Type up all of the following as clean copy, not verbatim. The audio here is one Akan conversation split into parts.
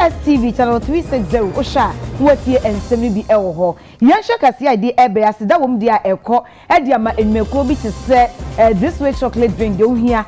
DSTV channel 360 Osha Watie ensemi bi ewo ho yansha kase ide ebe asida wom dia ekọ e dia ma enmeko bi te se this way chocolate drink de ohia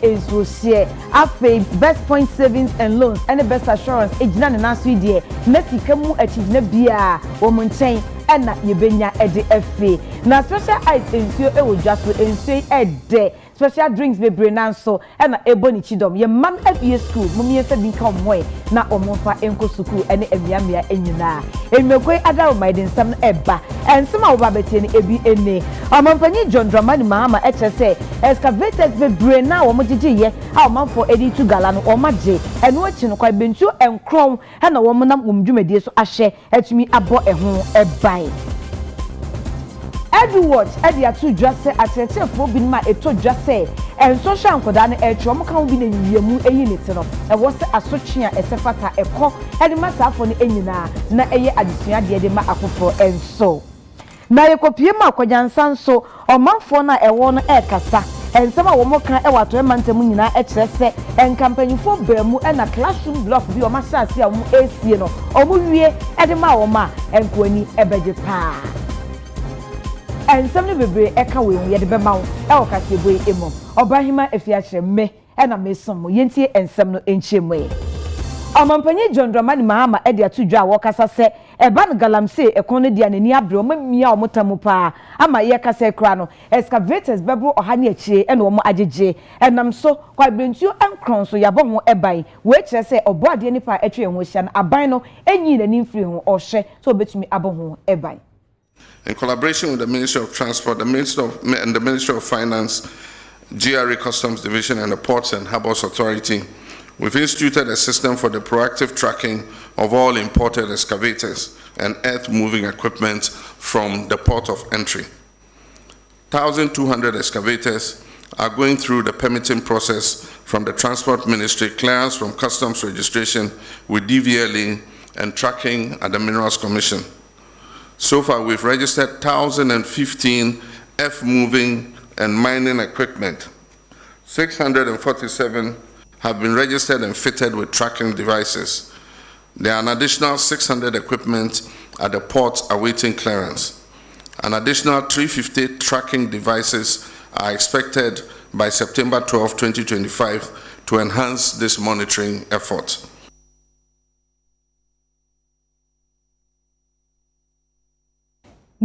enso share afi best point savings and loans and best assurance ejina ne naso ide na sika mu achigina bia wo mo nchen na yebenya ede afi na special ice ensuo ewo dwaso ensuo ede special drinks bebre nanso na eboni chidom ye mam afie school mumie fa bi ka omwe na omofa enko school ene emiamia enyina enmekoi adawo maiden sam eba ensema wo babete ni ebi ene amampanyi John Dramani Mahama echese excavators bebre na wo mogigiye a omanfo edi tu gala no omaje eno achi no kwa bentu enkron na wo monam womdwumedie so ahye atumi abo eho eban Edward edi atu dwase atetefo bi ma eto dwase enso hwa nkoda na etro mo kan bi na yiemu eyi ne te no e wo se asotwe a esefata ekọ edi masafo ne enyina na eye adesua de de ma akofo enso na yekopie ma akwajansa nso omanfo na ewo no ekasa ensema wo mo kan e wato e mantam nyina e kire se enkampanyifo baamu e na classroom block bi o ma hyase a wo esie no o mo wie edi ma wo ma enkoani ebeje pa ensem ne bebre eka we hu ye de bema wo e wo kase boy emo obahima afia kire me e na mesom yentie ensem no enchemwe amampanyi John Dramani Mahama e de atudwa a wo kasa se eban Galamsey ekon ne dia nani abre o mamia o motamu pa ama ye kasa kra no excavators bebro oha ne achie e na o mo agege enam so kwa brentuo enkron so yabo ho eban we kire se oboade nipa atwe ho hia na aban no enyi nani mfiri ho ohwe so obetumi abo ho eban. In collaboration with the Ministry of Transport, the Ministry of Finance, GRA Customs Division, and the Ports and Harbours Authority, we've instituted a system for the proactive tracking of all imported excavators and earth-moving equipment from the port of entry. 1,200 excavators are going through the permitting process from the Transport Ministry, clearance from Customs registration with DVLA, and tracking at the Minerals Commission. So far, we've registered 1,015 earth-moving and mining equipment. 647 have been registered and fitted with tracking devices. There are an additional 600 equipment at the port awaiting clearance. An additional 350 tracking devices are expected by September 12, 2025 to enhance this monitoring effort.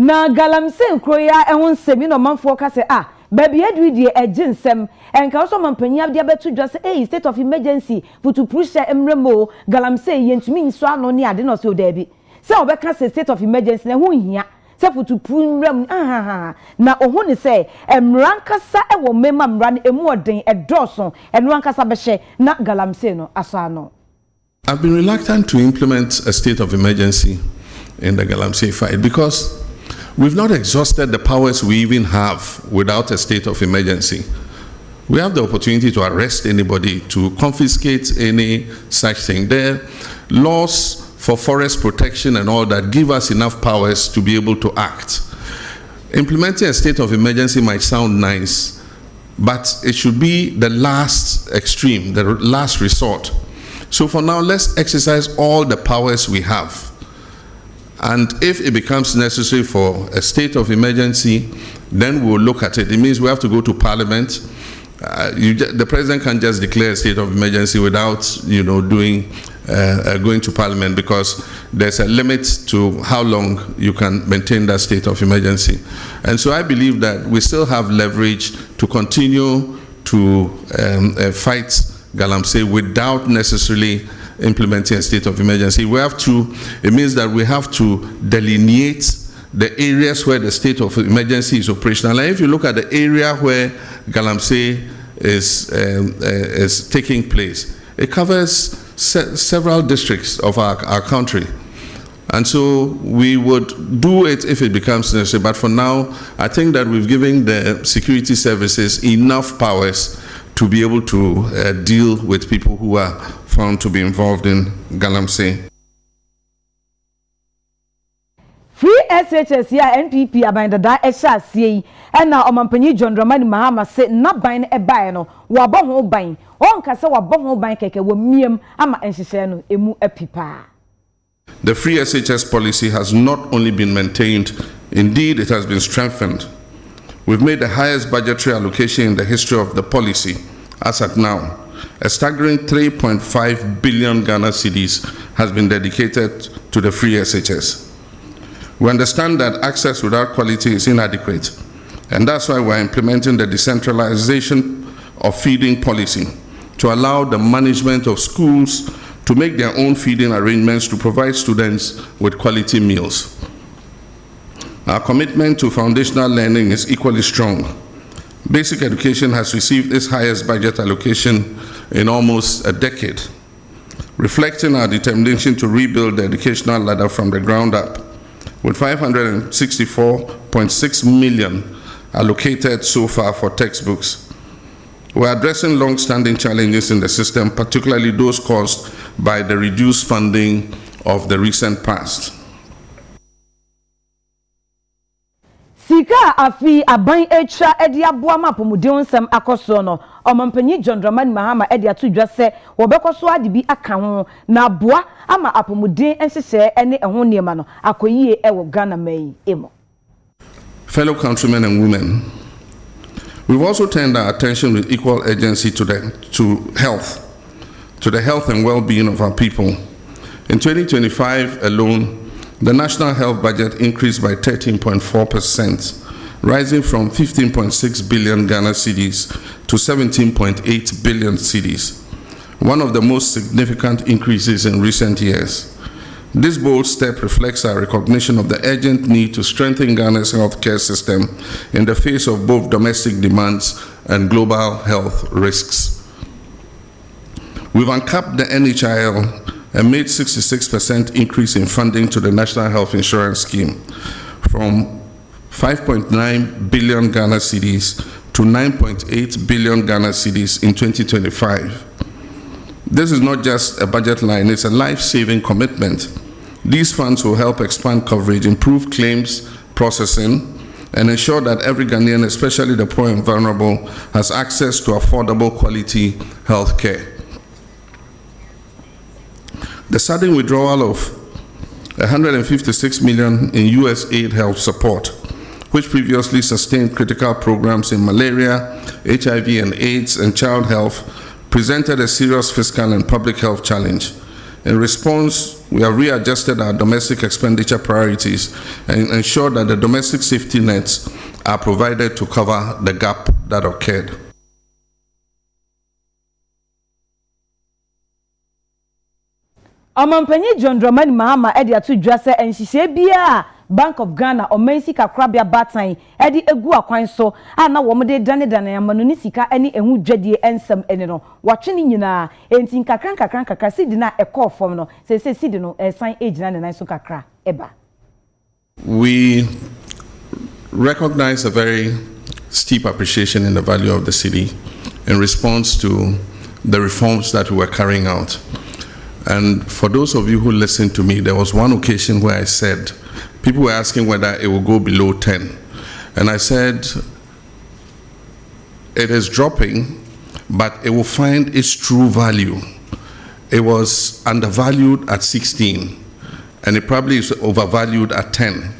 Na Galamsey kroya ehun semi no manfo ka se baby edu die ejinsem enka so mampanya de abetu dwase state of emergency putu pusha emremo Galamsey yentumi nso ano ne ade no so dabi se obeka se state of emergency na hu hia se putu pumrem na ohu ne se emrankasa ewo mema mra ne emu oden edoso enu ankasa behye na Galamsey no aso ano. I've been reluctant to implement a state of emergency in the Galamsey fight because we've not exhausted the powers we even have without a state of emergency. We have the opportunity to arrest anybody, to confiscate any such thing. There are laws for forest protection and all that give us enough powers to be able to act. Implementing a state of emergency might sound nice, but it should be the last extreme, the last resort. So for now, let's exercise all the powers we have. And if it becomes necessary for a state of emergency, then we'll look at it. It means we have to go to Parliament. The President can't just declare a state of emergency without, going to Parliament, because there's a limit to how long you can maintain that state of emergency. And so I believe that we still have leverage to continue to fight Galamsey without necessarily implementing a state of emergency. It means that we have to delineate the areas where the state of emergency is operational. And if you look at the area where Galamsey is taking place, it covers several districts of our country. And so we would do it if it becomes necessary. But for now, I think that we've given the security services enough powers to be able to deal with people who are found to be involved in Galamsey. Free SHS ya NPP abandada ehya asie and na omampanyi John Dramani Mahama say na ban e bae no wabɔ ho ban onka se wabɔ ho ban keke wo miem ama enhyehyɛ no emu apipa. The free SHS policy has not only been maintained, indeed it has been strengthened. We've made the highest budgetary allocation in the history of the policy as at now. A staggering 3.5 billion Ghana cedis has been dedicated to the free SHS. We understand that access without quality is inadequate, and that's why we're implementing the decentralization of feeding policy to allow the management of schools to make their own feeding arrangements to provide students with quality meals. Our commitment to foundational learning is equally strong. Basic education has received its highest budget allocation in almost a decade, reflecting our determination to rebuild the educational ladder from the ground up, with 564.6 million allocated so far for textbooks. We're addressing long-standing challenges in the system, particularly those caused by the reduced funding of the recent past. Sika afi aban etra edi aboa mapomuden nsem akoso no omampanyi John Dramani Mahama edi atudwa se wobekoso ade bi aka ho na aboa ama apomuden enhyehyɛ ene ɛho niema no akoyie ɛwɔ Ghana mai emo. Fellow countrymen and women, we've also turned our attention with equal urgency to the health and well-being of our people. In 2025 alone, the national health budget increased by 13.4%, rising from 15.6 billion Ghana cedis to 17.8 billion cedis, one of the most significant increases in recent years. This bold step reflects our recognition of the urgent need to strengthen Ghana's healthcare system in the face of both domestic demands and global health risks. We've uncapped the NHIL and made 66% increase in funding to the National Health Insurance Scheme from 5.9 billion Ghana cedis to 9.8 billion Ghana cedis in 2025. This is not just a budget line, it's a life-saving commitment. These funds will help expand coverage, improve claims processing, and ensure that every Ghanaian, especially the poor and vulnerable, has access to affordable quality health care. The sudden withdrawal of $156 million in US aid health support, which previously sustained critical programs in malaria, HIV and AIDS, and child health, presented a serious fiscal and public health challenge. In response, we have readjusted our domestic expenditure priorities and ensured that the domestic safety nets are provided to cover the gap that occurred. Omampanyi John Dramani Mahama edi atudwa se enhyehyɛ bia Bank of Ghana omansi kakrabia batan edi egu akwan so ana wo mde dane amano ni sika eni ehu dwadie ensem eni no watwene nyina enti kakran sidi na ekɔ fom no se sidi no esan ejina ne nan so kakra eba. We recognize a very steep appreciation in the value of the city in response to the reforms that we were carrying out. And for those of you who listened to me, there was one occasion where I said, people were asking whether it will go below 10. And I said, it is dropping, but it will find its true value. It was undervalued at 16, and it probably is overvalued at 10.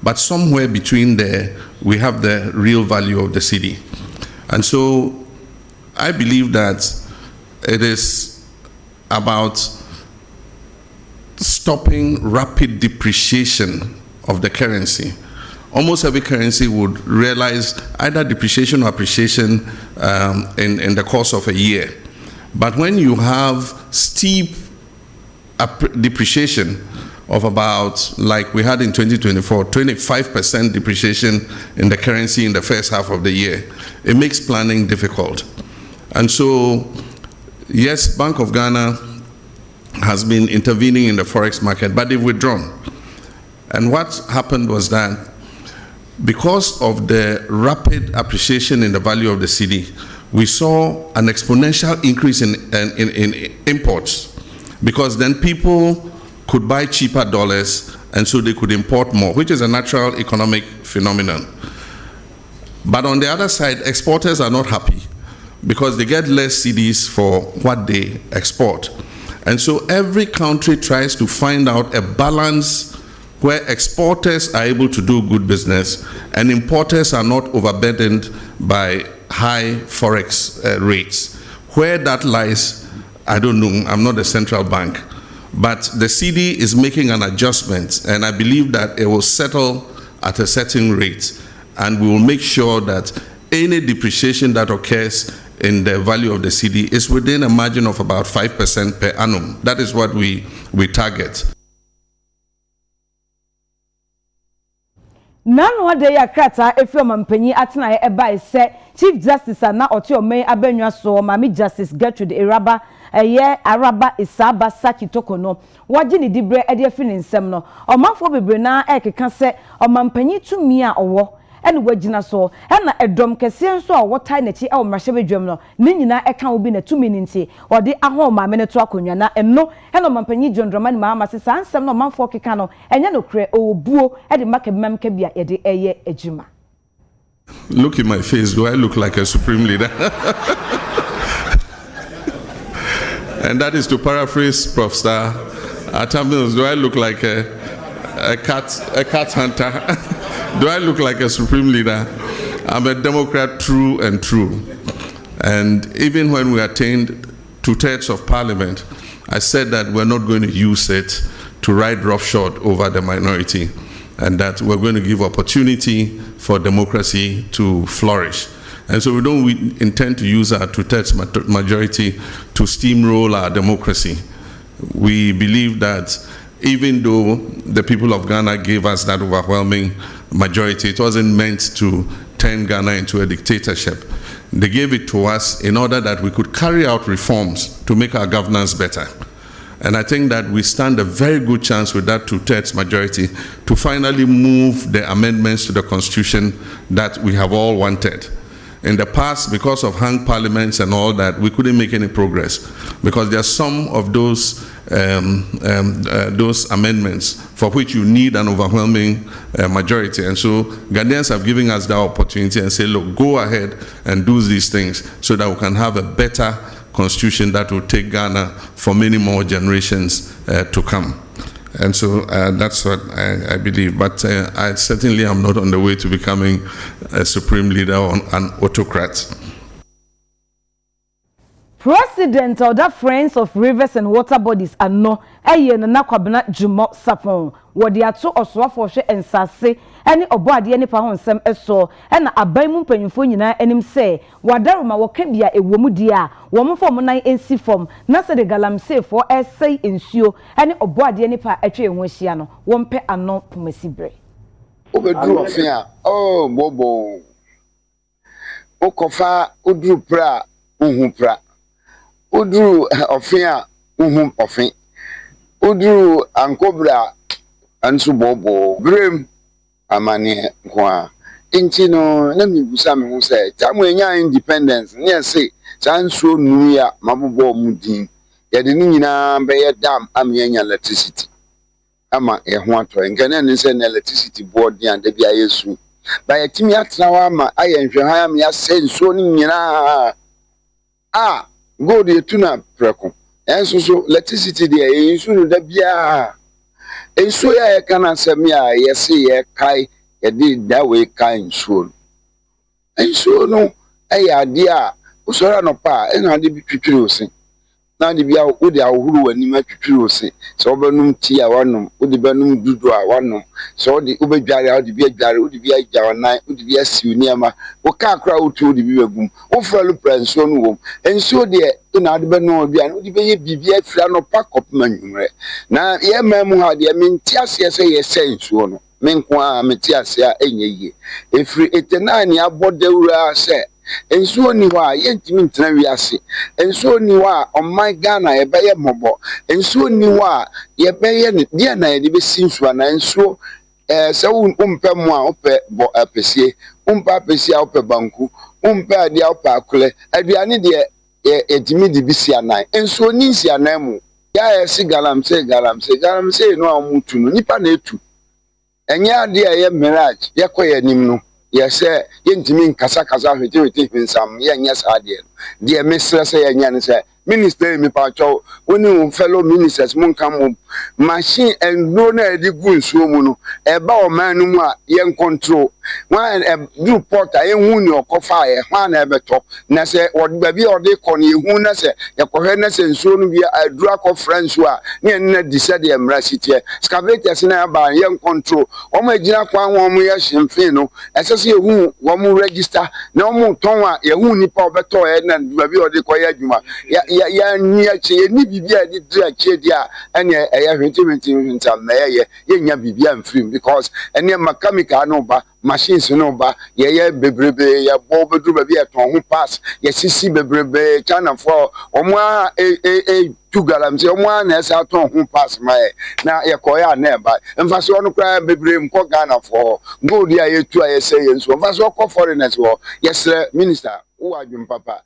But somewhere between there, we have the real value of the city. And so I believe that it is about stopping rapid depreciation of the currency. Almost every currency would realize either depreciation or appreciation in the course of a year. But when you have steep depreciation of about, like we had in 2024, 25% depreciation in the currency in the first half of the year, it makes planning difficult. And so, yes, Bank of Ghana has been intervening in the forex market, but they've withdrawn. And what happened was that because of the rapid appreciation in the value of the cedi, we saw an exponential increase in imports, because then people could buy cheaper dollars and so they could import more, which is a natural economic phenomenon. But on the other side, exporters are not happy because they get less cedis for what they export. And so every country tries to find out a balance where exporters are able to do good business and importers are not overburdened by high forex rates. Where that lies, I don't know. I'm not a central bank. But the CD is making an adjustment, and I believe that it will settle at a certain rate, and we will make sure that any depreciation that occurs in the value of the CD is within a margin of about 5% per annum. That is what we target. Nano de ya krata efi omampanyi atena ye eba ise Chief Justice na oti omei abenwa so Mami Justice Gertrude Iraba Araba Isaba Saki Tokono waji ni dibre ede afi ne nsem no omanfo bebre na ekeka se omampanyi tumi a owo ene wagina so na edom kese nso a wotai na chi e omrahye bedwam no ne nyina eka obi na tumi ni nti ode aho ma me ne to akonwa na eno ene omampanyi Jondroma ni ma se sa nsem no omanfo keka no enye no kre obuo ede makemam ka bia yede eye ejima. Look in my face, do I look like a supreme leader? And that is to paraphrase Prof. Star Atamils, do I look like a cat hunter? Do I look like a supreme leader? I'm a Democrat true and true. And even when we attained 2/3 of parliament, I said that we're not going to use it to ride roughshod over the minority, and that we're going to give opportunity for democracy to flourish. And so we don't intend to use our 2/3 majority to steamroll our democracy. We believe that even though the people of Ghana gave us that overwhelming majority, it wasn't meant to turn Ghana into a dictatorship. They gave it to us in order that we could carry out reforms to make our governance better. And I think that we stand a very good chance with that 2/3 majority to finally move the amendments to the Constitution that we have all wanted. In the past, because of hung parliaments and all that, we couldn't make any progress because there are some of those amendments for which you need an overwhelming majority. And so Ghanaians have given us that opportunity and say, look, go ahead and do these things so that we can have a better constitution that will take Ghana for many more generations to come. And so that's what I believe. But I certainly am not on the way to becoming a supreme leader or an autocrat. President of the Friends of Rivers and Water Bodies ano eye na kwabena Jumo Sapon wodi ato oswafo hwe ensase ene oboade ne pa ho nsem eso na aban mu mpanyimfo nyina enim se wadaroma woka bia ewomu dia wo mfom nan ensi fom na se de Galamsey for essay ensuo ene oboade ne pa atwe ho hia no wo mpe ano pomasibre obedru ofia oh bobo okofa odru pra uhu pra udru ofia uhum ofin udru ankobra ansu bobo brem amane kwa intino na mibusa me hu se tamu enya independence ne se sanso nuya mabobo mudin yede ni nyina be ye dam amenya electricity ama ho ato ngane ne se na electricity board ya da bia yesu ba yetimi atena wa ma ayenhwe han am ya senso ni nyina go de tuna preko enso so electricity de enso da bia enso ya kana sami a yesi ye kai ye de da we kai enso no eya de a usora no pa ena de bi twitwiri osin na de bia wo de ahuru wani ma twitwiri osin so obanum ti a wanum wo de banum dudu a wanum so wo de obedware wo de bia dware wo de bia jawanan wo de bia siuni ama wo ka akra wo tu wo de bi bagum wo fralu pranso no wom enso de na de banu bia wo de be ye bibia fra no pa kopmanyumre na ye mamu ha de menti ase se ye senso no menko a meti ase a enye efri etenani abodewura se enso ni wa yentimi ntena wiase enso ni wa omman Ghana ebeye mobo enso ni wa yebeye ne dia na ye be sinsu na enso se umpe mu a ope bo apesie umpa apesie a ope banku umpe adia ope akule aduane de etimi de bisia nan enso ni nsia nan mu ya esi galamsey no amutu no nipa na etu enye ade ye mirage ye koye nim no ye se ye ntimi nkasa hwete hwensam ye nya sa ade de mesra se ye nya ne se minister mi pa cho woni fellow ministers mun kam machine and no na di gu nsuo mu no e ba o man no mu a ye control wan do porter ye hu ni okofa ye hwan na ebeto na se ba bi ode ko ne hu na se ye kohwe na se nsuo no bi adura ko friends a ne na di se de emra sitie excavator se na ba ye control o ma gina kwa won mu ye hemfe no esese ye hu wo mu register na o mu ton a ye hu ni pa obeto ye na ba bi ode ko ye adwuma ya nyache ni bibia di dra chedia ene eya hwenti ntam na ye nya bibia mfrim because ene mechanical no ba machines no ba ye bebrebe ya bo bedru ba bi eton ho pass ye sisi bebrebe chana for omwa tu Galamsey omwa na esa ton ho pass mai na ye koya na ba mfase ono kra bebrebe mko Ghana for gold ya ye tu aye say yenso mfase okọ foreigners wo yesre minister wo adwum papa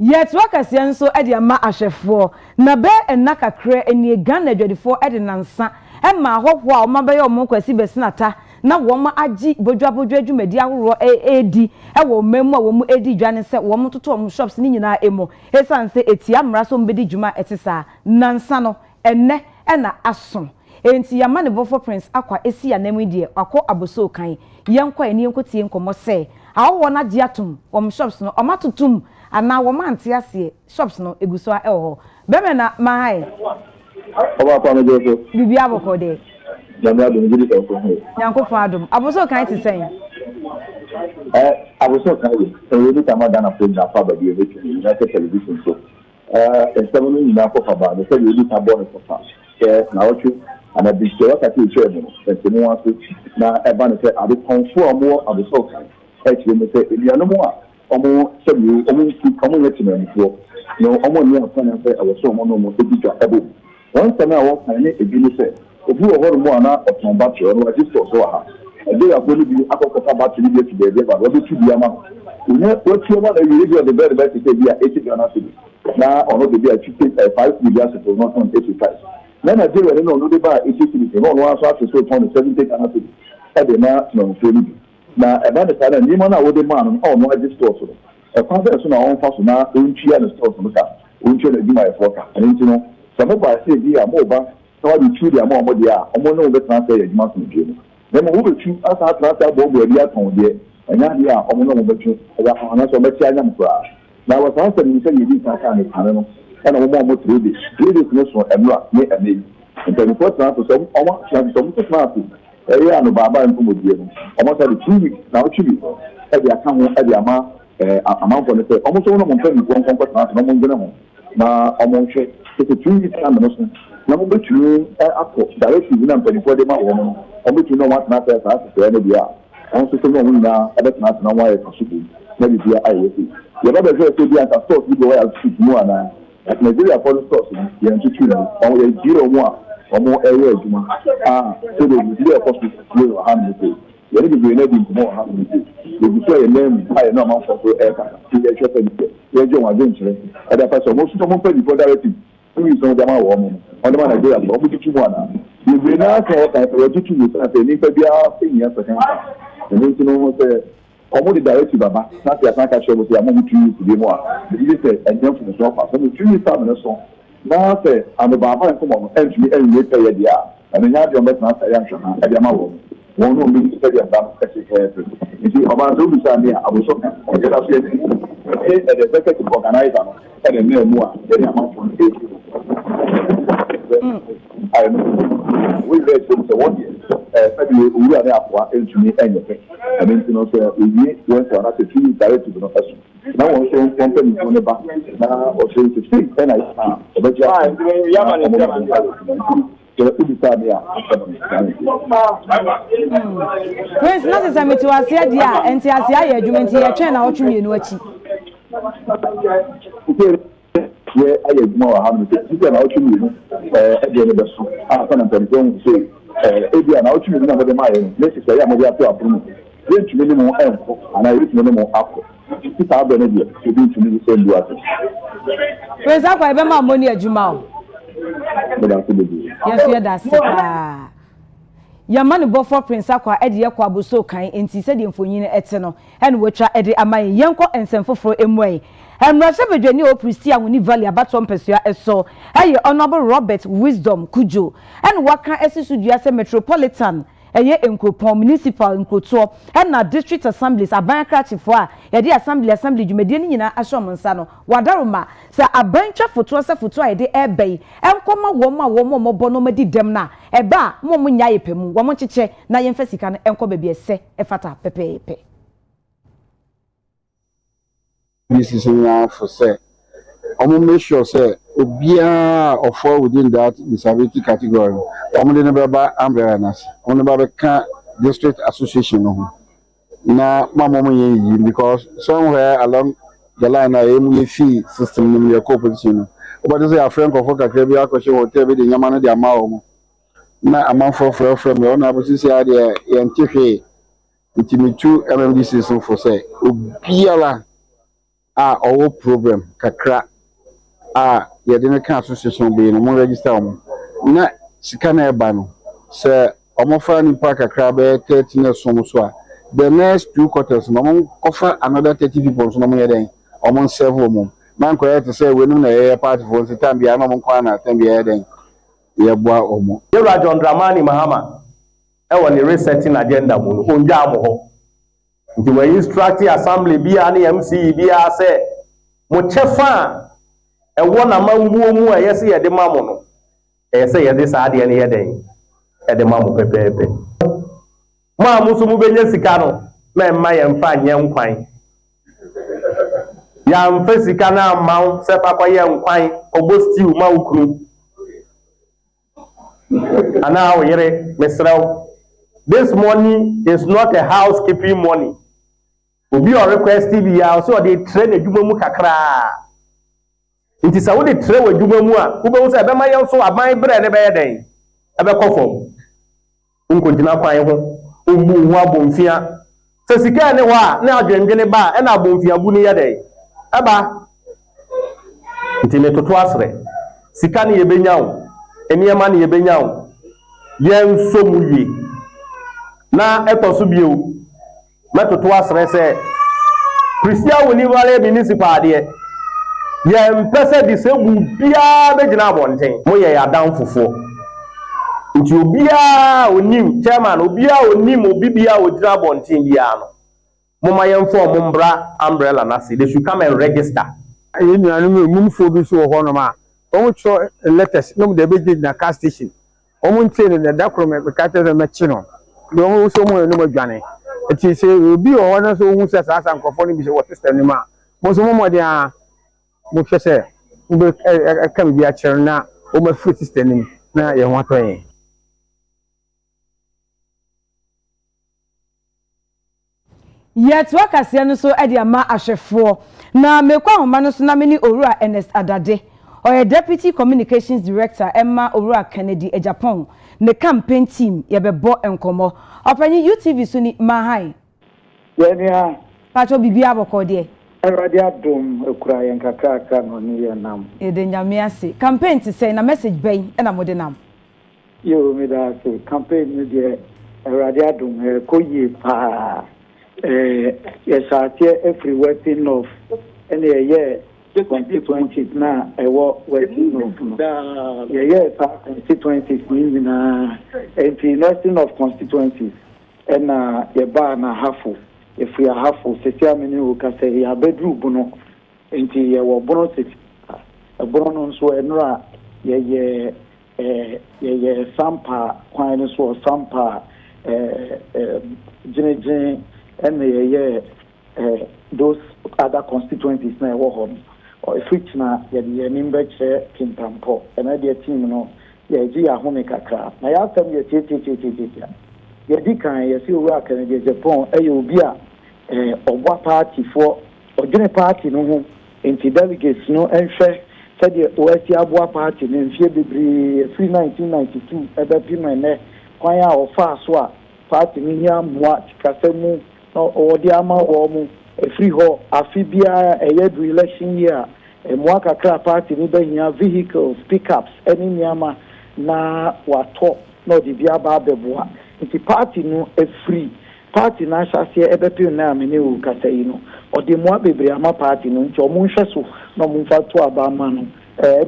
yet workers yenso e de ama ahwefo na be enna kakra eni Ghana adwadifo e de nansa e ma ahọhọ a oma be ye omo kwasi besinata na woma agi bodwa adwumadi ahoro edi e wo memu a wo mu edi dwane se wo mu toto wo shops ni nyina emo esan se etia mra so mbedi dwuma etisa nansa no enne e na aso enti ya mane bofo prince akwa esi ya namu die akọ aboso kan yenkwa eni enkotie nkomo se awo na agi atum wo shops no omatotum ana wo mante ase shops no eguso a eho beme na mahai oba pa me joso bibi abokode jamia do ngiri ko ko yanko fadum aboso kan ti sen aboso kan we do tamada na program fa ba bi e na television so estamos no na ko fa ba no se we do tabo no fa na ochu ana bi se waka ti che mo se mo aso na e ba no se ade konfo mo aboso kan e ti mo se eliano mo a omo sebi omo yeti na nfo no omo ni afana se awoso omo no mo edija ebo won se na wo kan ni ebi ni se obi wo horo mo ana oton battery no register so ha ede ya ko ni bi akokota battery bi ti be ba wo bi tu bi ama ni o ti o ma na yiri bi o de be ti se bi a 80 Ghana cedi na ono de bi a 5 million se to not on 85 na Nigeria no no de ba 80 cedi no no aso aso so 70 Ghana cedi e de na no so ni na eba de sana ni mo na wo de ma no o no register so e kwa se so na on fa so na ontua na store so ka ontua na di my foka ani ti no so mo ba se bi a mo ba so wa di tu di mo dia omo no be transfer ya di ma so di no na mo wo tu asa transfer bo bo dia ton de anya dia omo no be tu ya fa na so be ti anya mo kra na wa san se ni se ni ta ka ni kan no e na mo trade no so emra ni eme nti ko transfer so omo transfer so transfer ya no baba en ko die no omo say the 2 weeks na o chibi e dia kan ho e dia ma amount on say omo so no mo ntani ko transfer no mo ngena ho na omo hwe the 2 weeks na no so na mo betu akọ directive na mpani ko de ma wo no omo betu no want na say sa so na dia on so no mo na e bet na wa e kasubu na bi dia aye fi ye ba be say dia ta store bi go ya fit mo ana at Nigeria for stores ye ntutu no o ye jiro mo a omo area adwuma so the video of the flow hand me ye dey be na di mo hand me the before ye name I no man for so e ka ti ye chop ni ye jo wa den chire e da fa so mo so mo pe before directive we so dem ma wo mo on dem na Nigeria so obi tutu mo ana ye be na ka ka ye tutu mo sa te ni pe bia pe ni asa kan ni ti no mo se omo the directive baba na ti asa ka show mo ti amu tu ni mo a the say enjem for so fa so mo tu ni sa mo so na se ando baba en komo entry en ye pay dia and nya dia met na say yan hwa na dia ma wo won no mi se dia ba kasi ke nti oba so bi sa ni aboso kan o je da se e de se ke organizer no e de me mu a de ya ma fun e I know we let them say one year sabi we are there for entry en ye pay and then no say we went to another 2 direct to the person na won so company ko ne ba na o so to see and I but ya man Prince na se sami to asia dia enti asia ya adwumenti ya twen na otwe mienu achi ye aye adwuma wa ha no se na otwe mienu e de ne beso a fa na mpempo so e bia na otwe mienu na de ma ye ne se ya mo dia to apunu ye ntumi ni mo enko ana ye ntumi ni mo akọ ti ta be ne dia e bi ntumi ni se ndu ase Prince akwa ebe ma mo ni adwuma o Yes, you that's it. Your money bought for Prince Aqua, Eddie Aquabo so kind, and he said in Fonina Eteno, and which are Eddie Amay, Yanko and Senfo for Mway. And Russia Virginia Pristia Wini Valley about some Persia as so. Hey, Honorable Robert Wisdom Kujo, and what can SSU Metropolitan. Eye enkropon municipal enkroto and na district assemblies abankrachifo a ye de assembly dwumede ni nyina ashomonsa no wadaroma se abancha foto a ye de ebei enkoma wo ma bono madi dem na eba mo nya yepemu wo mo cheche na ye mfasika no enko bebie se efata pepepe this is now for say I'm make sure say obia offer within that disability category. I'm the number umbrella on the district association no. Na mama because somewhere along the line I am fee system in your competition. But this is a friend of Kakabia question hotel with the Yamana de Amao. Na amount for from your honorable say there and TK. It me 2 MMDC for say obiala our program kakra ye de ka association be no mo register mo na sika na eba no se omofa ni pa kakra be 13 na so a the next 2 quarters no mo offer another 30 people so no mo ye den omo serve mo man ko ye to say we no na ye party for the time bia no mo kwa na time bia ye den ye boa omo Yewra John Dramani Mahama e woni resetting agenda mo onja mo ho nti we instruct assembly bia na MC bia say mo chefa e wona manwuo mu a yesi ye de mamo no e se ye de sa de ne ye den e de mamo pepepe ma musu mu benye sika no me mma ye mfa nye nkwan ya mfa sika na amaw se papa ye nkwan obo stew ma ukuru ana o yere mesraw. This money is not a housekeeping money. Obi o request bia so dey train adwuma mu kakra. Inti sa wo dey train adwuma mu a wo be wo say be ma ye so aban bre ne be ye den. E be kofom. Nkontina kwan ho. Obu ho abomfia. Se sika ne ho a na adwendwene ba e na abomfia bu ne ye den. E ba. Inti me toto asre. Sika ne ye benya wo. Eniema ne ye benya wo. Ye nso mu yi. Na etoso bio. Metoto asre se Christian woni wale municipal de ye mpese disebu bia be gina abonten mo ye yadan fofo nti obia onim chairman obia onim obibia ogina abonten bia no mo ma ye mfo mo mbra umbrella na se they should come and register yenuanu mumfo bi so ho no ma o cho letters no de be na car station o mo ntie ne da krome be ka teze me chi no do so mo no madwane eti se obi o wana so hu se sa nkofo ni bi se wo system ni ma mo so mo de a mo hwese mbe kam bi a kyer na o ma free system ni na ye ho atoyen yet wakase no so e de ama ahwefo na mekwa homa no so na meni Owura Ernest Adade oye deputy communications director Emma Owura Kennedy e Japan ne campaign team ye bebo enkomo opanyi UTV so ni mahai yenia pacho bibia boko de erade adom ekura yen kakaka no ne ye nam e de nyame ase campaign ti say na message ben e na mode nam yo me da se campaign ne de erade adom koyi pa yes atie every working of and ye 2020 na ewo working of yes constituencies ni na investing of constituencies and ye ba na hafu if we are hafu setia meni o ka say ya bedru buno enti ye wo bono sit bono no so enra ye sampa kwan so sampa jine and ye those other constituencies na wo home or if which na ye the member chair kintampo and the team no ye ji ahome kakra na ya sam ye tete ye di kan ye si Owura Kennedy Japan e obi a ogwa party for odwene party no ho enti delegates no enhwe said the OSC aboa party no mfie bebre free 1992 ebe pimo ne kwan a ofa so a party ni nya moa tikasemu no odi ama wo mu free ho afibia eye du election year mmoa kakra party ni behia vehicles pickups any nyama na wato na odi bia ba beboa nti party no free party na hyase ebepe na amene wo kasa yi no odi mmoa bebre ama party no nti omo nhwe so na omo mfa to aba ma no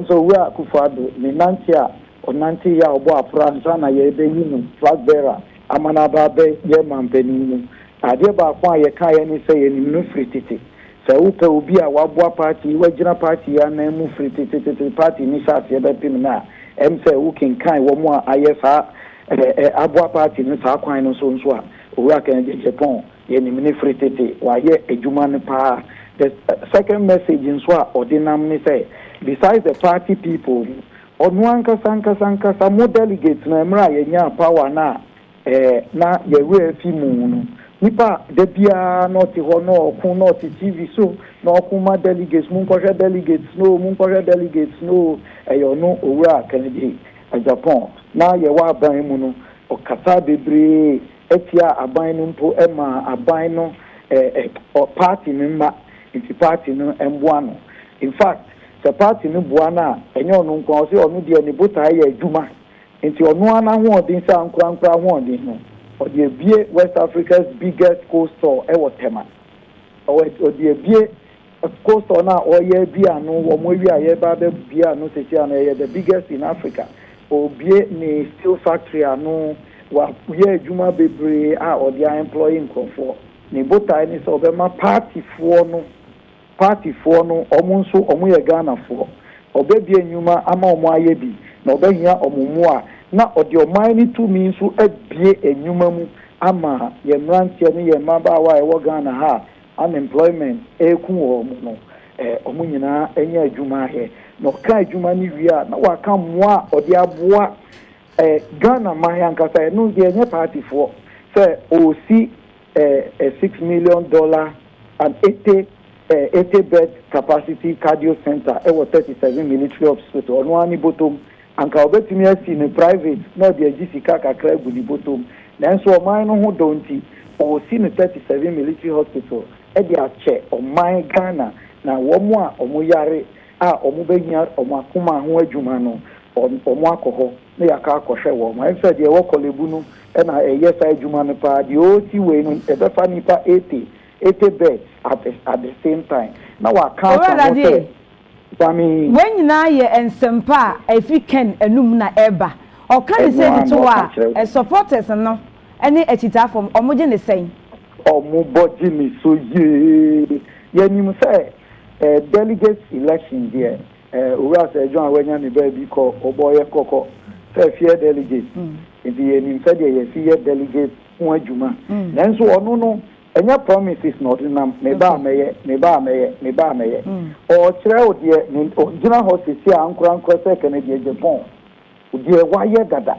so we akufado ni nanti a onanti ya obo apra nsa na ye be yi no flag bearer amana ba be ye mampani no ade ba kwa ye ka ye ni se ye ni no free titi se upe obi a waboa party wagina party ya na mu free titi party ni hyase ebepe na say who can wo mo ayesa aboa party no sa kwan no so nso a owura kan je Japan ye ni mini free tete wa ye adwuma ne pa. The second message nso a ordinam ne say besides the party people onu ankasa mo delegates na emra ye nya power na na ye we fi mu no nipa de bia not ho no okun not TV so na okun delegates mun ko delegates no eyo no owura kanidi Japan na ye wa ban mu no okata bebre etia aban no mpo ema aban no party member iti party no emboa no. In fact the party no boa na enyo no nko se onu de ni bota ye adwuma nti onu ana ho odin sa nkra ho odin no odi ebie West Africa's biggest coal store e Tema odi ebie coal store na oye bia no wo mo wi aye ba be bia no se tia na ye the biggest in Africa obie ni steel factory anu wa ye adwuma bebre a odi employing comfort ni bota ni so be ma party fo no omo nso omo ye Ghana fo obebi enyuma ama omo aye bi na obehia omumu a na odi oman ni tu mi nso abie enyuma mu ama ye mrantie ni ye maba wa e wo Ghana ha unemployment eku wo no omo nyina enya adwuma he no ka adwuma ni wia na wa ka moa odi aboa Ghana mahia nkasa no ye nya party fo say o si $6 million and 80 bed capacity cardio center ewo 37 military hospital ono ani bottom anka obetimi asi ne private no de agisika kakra gudi bottom nanso oman no ho donti o si ne 37 military hospital e de ache oman Ghana na womo a omo yare a omo behia omo akoma ho adwuma no omo akoho na yaka akohwe wo ma ense de wo kolebu no e na eyesa adwuma no pa de o ti we no e befa nipa 80 beds at the same time. Now I can't when na ye ensempa African enum na eba o kan say to wa supporters no any echita from omoje ne sen omobodi ni so ye nim say delegates election there owura say John awanya ni ba bi ko oboye koko say fear delegates the nim say ye fear delegates won adwuma nanso ono no enya promises not na me ba meye o kire o de o gina hosisi ankura se Kennedy Japan o de wa ye dada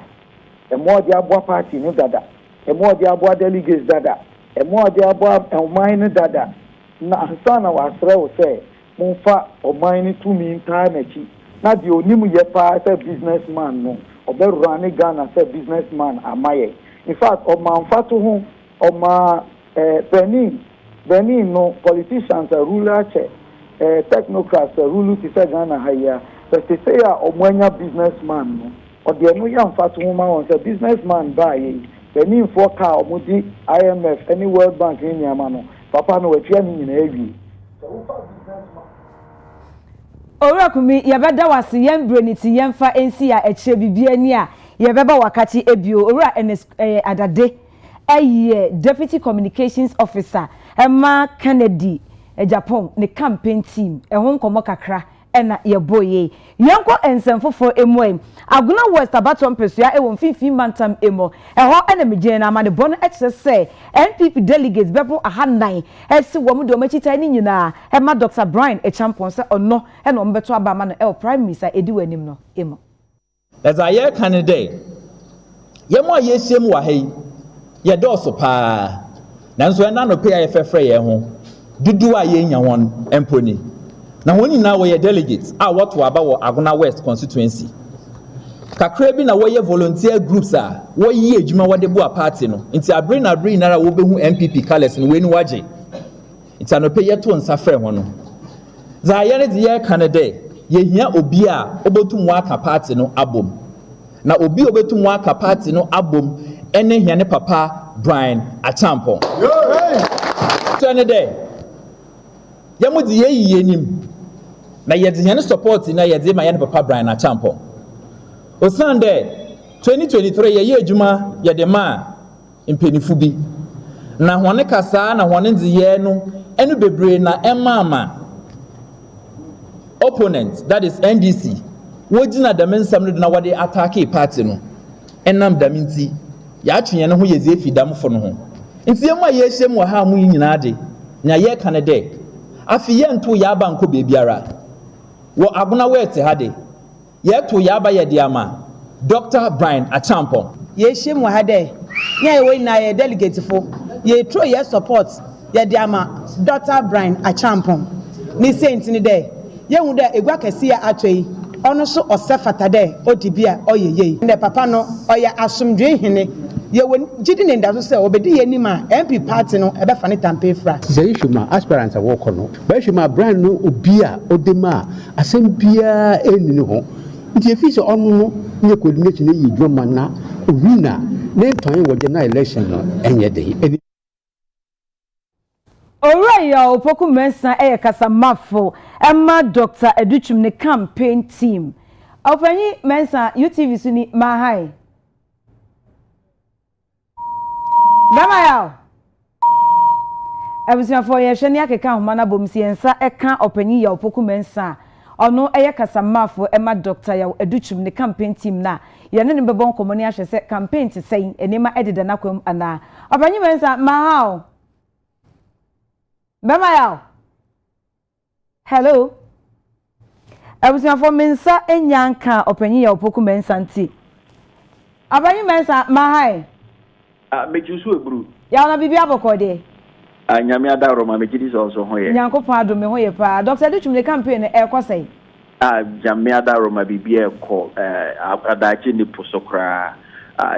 e mo de aboa party ni dada e mo de aboa delegates dada e mo de aboa oman ni dada na ansana wa sre o se mo fa oman ni tumi nta na chi na de onimu ye pa se businessman no oberura ni Ghana se businessman amaye in fact o man fa to ho o ma Benin no politicians are ruler technocrats are ruler to say Ghana higher but they say omwanya businessman no or the no yam fat woman on a businessman buy Benin for car omudi IMF any World Bank in Yamano papa no etua ni na ewi owura kumi yabeda wase yembre ni ti yemfa ensi a eche bibia ni a yebeba wakati ebio owura adade Deputy Communications Officer Emma Kennedy Japan ne campaign team ehon komo kakra na ye boye yanko ensemfofo emoem aguna West abaton pesua ewon fifi mantam emo eho na meje na amade bono se NPP delegates bebo ahanan esi wo de omachita ni nyina Emma Dr. Brian Echampon se ono na ombeto aba ma no Prime Minister edi wanim no emo as a year candidate yemo ayesiem wa hei ye doso pa nanso na no pay afefre ye ho dudu a ye nya won emponi na woni na wo ye delegates a what aba wo Aguna West constituency kakra bi na wo ye volunteer groups a wo yi adwuma wo de bo a party no nti abre na wo behu MPP colors no we ni waje nti no pay ye to nsa frɛ ho no Zayere the year Canada, ye hear Obia, Obotum Waka party no album. Na Obi Obotum Waka party no album, ene hiane papa Brian Achampo. Turn day. Yamu the ye nim. Na ye the hiane support na ye de my papa Brian Achampo. O Sunday 2023 ye juma ye de ma impenifu bi. Na hwane kasa na hwane nziye no enu bebre na emama opponent, that is NDC, wojina da mensam no na wade attack party no enam da minti ya atwenye no ho ye ze fidam fo no ho nti emu aye hyem wa ha mu nyina de na ye ka ne de afi ye nto ya ba nko bebiara wo abuna wete ha de ye to ya ba ye de ama Dr. Brian Achampo ye hyem wa ha de nya ye we na ye delegate fo ye tro ye support ye de ama Dr. Brian Achampo ni saint ni de ye hu de egwa kase ya atwei ono so osefata de odibia oyeye nde papa no oya asomdwe hene ye won gidi ne ndaso se obedi ye nima MP party no ebe fa ne tampe fra ze ishuma aspirants awoko no ba ishuma brand no obia odema asem bia eni ho nti efi se ono no nye coordination ne yidwoma na owina ne ton wo na election no enye de Alright, opoku mensa eye kasamafo emma Dr. Educhum ne campaign team. Opanyi mensa UTV suni mahai. Dama yao. Ebusia for ye hwene akeka homa na bomsi ensa eka opanyi ya opoku mensa. Ono eye kasamafo emma Dr. ya Educhum ne campaign team na. Ye ne bebon komoni ahwe se campaign te sei enema ededa na kwam ana. Opanyi mensa mahao. Bema yao. Hello. Ebusia for mensa enyanka opanyi ya opoku mensa nti. Abanyi mensa mahai. Mejusu ebru. Ya ona bibi abokode. Nyame adaro ma mejidi so ho ye. Nyankopon adome ho ye pa. Dr. Educhum le campaign e kwasai. Nyame adaro ma bibi e ko adachi ni posokra.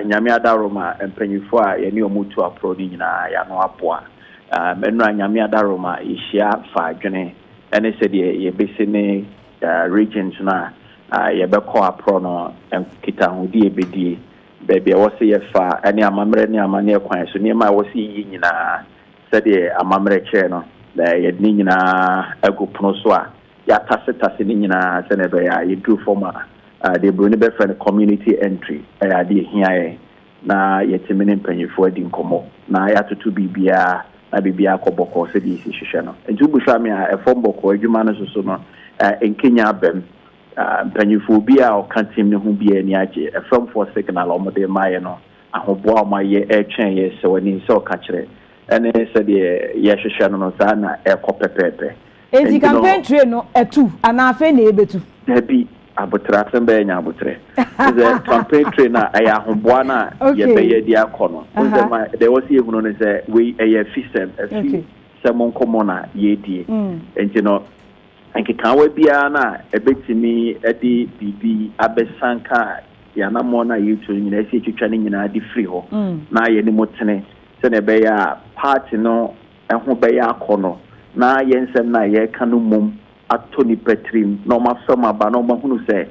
Nyame adaro ma empanyifo a ye ni omutu apro ni nyina ya no apoa. Menra nyame adaro ma ihia fa adwene ene se de ye bese ne regions na ye bekọ apro no enkita hodi ebedie baabi a wose ye fa ene amamre ne amane kwan so ne ma wose yi nyina se de amamre che no ye ni nyina agupono so a ya tase ni nyina se ne be ya ye do forma de bruni be friend community entry ya de hiaye na ye timene mpanyifo adi nkomo na ya tutu bibia na bibia akoboko se di hwehwe no nti ubusha me a efomboko adwuma no so no en Kenya bem mpanyifo bia o kantim ne ho bia ni age efrom for signal omode maye no ahoboa o maye etwen ye se wani se o ka kire ene se de ye hwehwe no sa na ekopepepe enti campaign train no etu ana afa na ebetu debi abotra sembe nya abotre the campaign trainer aya hoboa na ye be ye dia kono ma there was even no say we aya fisem afi semon komona ye die enti no enke kan wa bia na ebetimi edi bibi abesanka ya na mo na yitu nyina esi twitwa ne nyina di free ho na ye ni motene se ne be ya party no eho be ya kono na ye nsem na ye kanu mum atoni petrim no ma fama ba no ma hunu se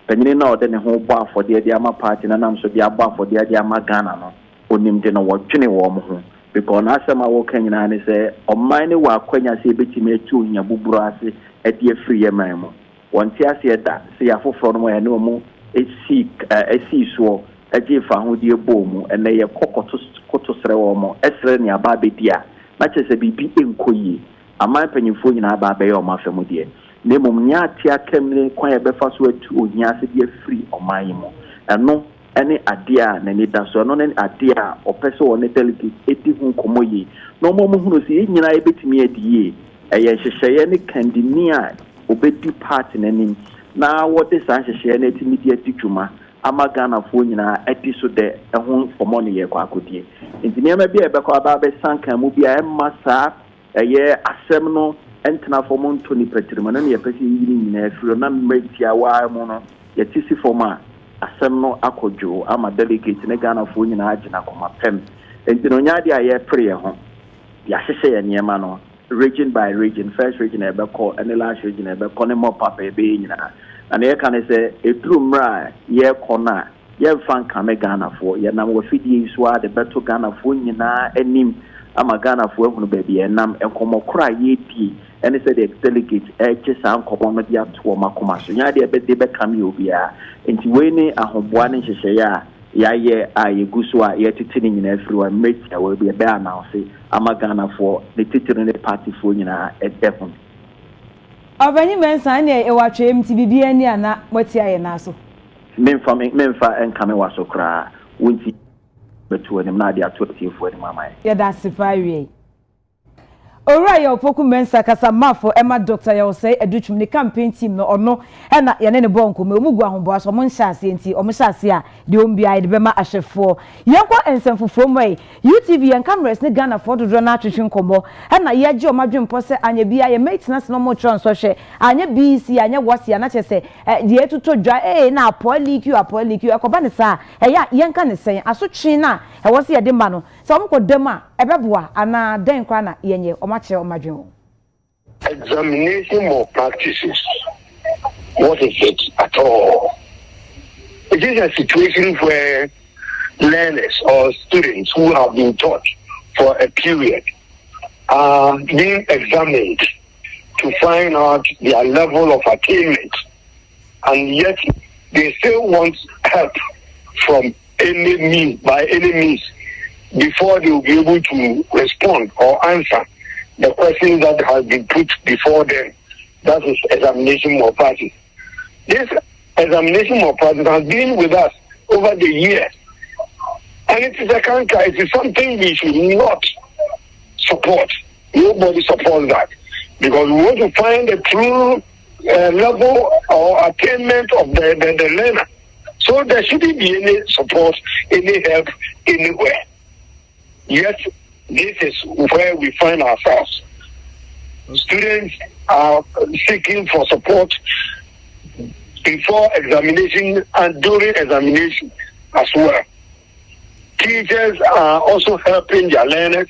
panyini na ode ne ho bo afode de ama party na nam so de abo afode de ama Ghana no onim de no wotwene wo mo ho because na asema wo kanyina ne se oman ne wa kwanya se betimi atu nya buburu ase e de free yeman mo wonti ase da se ya foforo no ya ne mo esi so eje fa ho de ebo mu ene ye kokoto sere wo mo esere ne aba bedia na chese bibi enkoyi ama panyimfo nyina aba be yo mafemu de ne mum nya atia kemne kwan ye befa so atu ohia ase de free oman mo eno ene adea na ni da so no ne adea opese wo ne delegate edi hu komoyi no mo hunu se nyina ebetimi adie eye hyehyeye ne kandimia obedi party nanim na wo de san hyehyeye na etimi di atitwuma ama Ghana fo nyina edi so de ehun fomo ne ye kwa akodie ntinema bia ebekọ aba be sankan mu bia emasa eye asem no entena fomo ntoni petrima na ye pese yiri nyina afiro na mmetia wa mu no ye tisi foma asem no akodwo ama delegate ne Ghana fo nyina agina koma pem ntino nyaade aye pre ho ya hyehyeye niema no region by region, first region ebe call and the last region ebe call more papa ebe nyina. And here can say a true mra ye corner ye fan kame Ghana for ye nam we fidi so the beto Ghana for nyina enim ama Ghana for ehunu baby enam enkomo kra ye di and say the delegate chesa ankomo me dia to makoma so nya de be kame obia enti we ni ahoboa ne hyehyɛ ya ye aye guso a ye titini nyina afiri make we be announce ama Ghana for the titini ne party for nyina edefun Abani mensa na e watwe mti bibia ni ana motia ye na so memfa enkame waso kra wonti betu enim na dia to tiefo enim amai ye da sifa wie Ora ya opoku mensa kasa mafo ema doctor ya osai edutwum ni campaign team no ono na ye ne bonko me omugu ahombo aso mo nhyase enti o mo hyase a de ombia de bema ahyefo yenkwa ensemfofo mai UTV en cameras ne Ghana for do na atwetwe nkomo na ye je o madwempo se anya bia ye maintenance no mo tron so hwe anya BC anya wasi na chese de etuto dwa na apoliku akoba ne sa ya yenka ne sen aso twi na e wose ye de ma no so mo kodam a ebeboa ana den kwa na yenye examination more practices. What is it at all? It is a situation where learners or students who have been taught for a period are being examined to find out their level of attainment, and yet they still want help from any means, by any means, before they will be able to respond or answer the questions that have been put before them. That is examination malpractice. This examination malpractice has been with us over the years. And it is a canker. It is something we should not support. Nobody supports that. Because we want to find the true level or attainment of the learner. So there shouldn't be any support, any help anywhere. Yet, this is where we find ourselves. Students are seeking for support before examination and during examination as well. Teachers are also helping their learners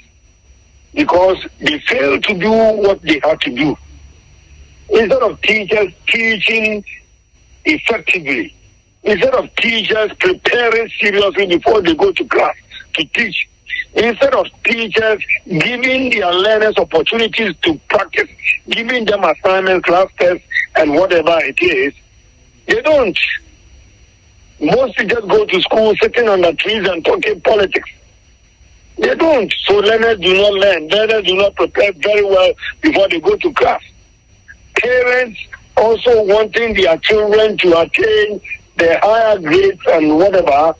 because they fail to do what they have to do. Instead of teachers teaching effectively, instead of teachers preparing seriously before they go to class to teach, instead of teachers giving their learners opportunities to practice, giving them assignments, class tests, and whatever it is, they don't. Most teachers go to school sitting under trees and talking politics. They don't. So learners do not learn. Learners do not prepare very well before they go to class. Parents also wanting their children to attain the higher grades and whatever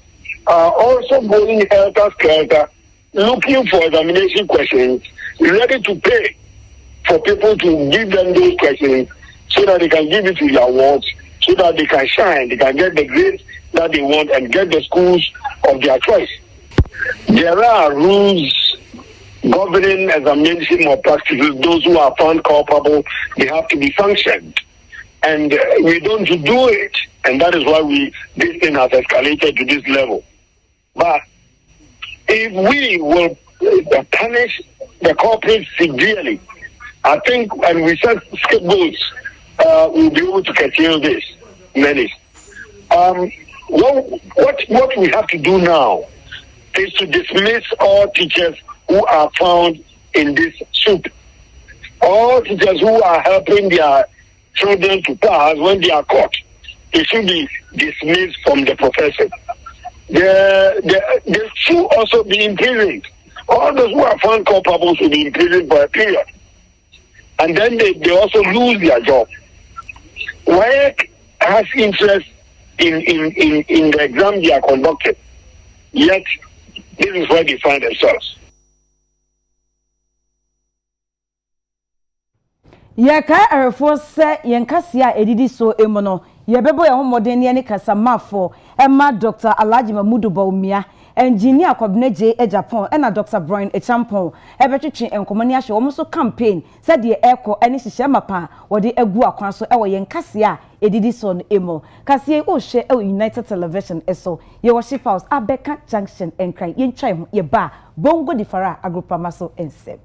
are also going helter-skelter, looking for examination questions, ready to pay for people to give them those questions so that they can give it to their wards, so that they can shine, they can get the grades that they want and get the schools of their choice. There are rules governing examination malpractices. Those who are found culpable, they have to be sanctioned. And we don't do it, and that is why this thing has escalated to this level. But if we will punish the culprits severely, I think, and we set scapegoats, we'll be able to curtail this menace. What we have to do now is to dismiss all teachers who are found in this soup. All teachers who are helping their children to pass when they are caught, they should be dismissed from the profession. They should also be imprisoned. All those who are found culpable should be imprisoned for a period. And then they also lose their job. WAEC has interest in the exam they are conducting. Yet, this is where they find themselves. Yaka erefo se yenkasia edidi so emono yebebo ya homodeni ne kasamafo emma Dr. Alhaji Mamudu Baumia engineer Kwabneje Japan ena Dr. Brian Echampon ebetwetwe enkomani ahye wo so campaign se de eko ene hihye mapa wode agu akwan so ewo yenkasia edidi so no emo kasie o hye e United Television eso ye worship house Abeka Junction enkran ye ntwan ye ba bongo difara agropamaso ensem.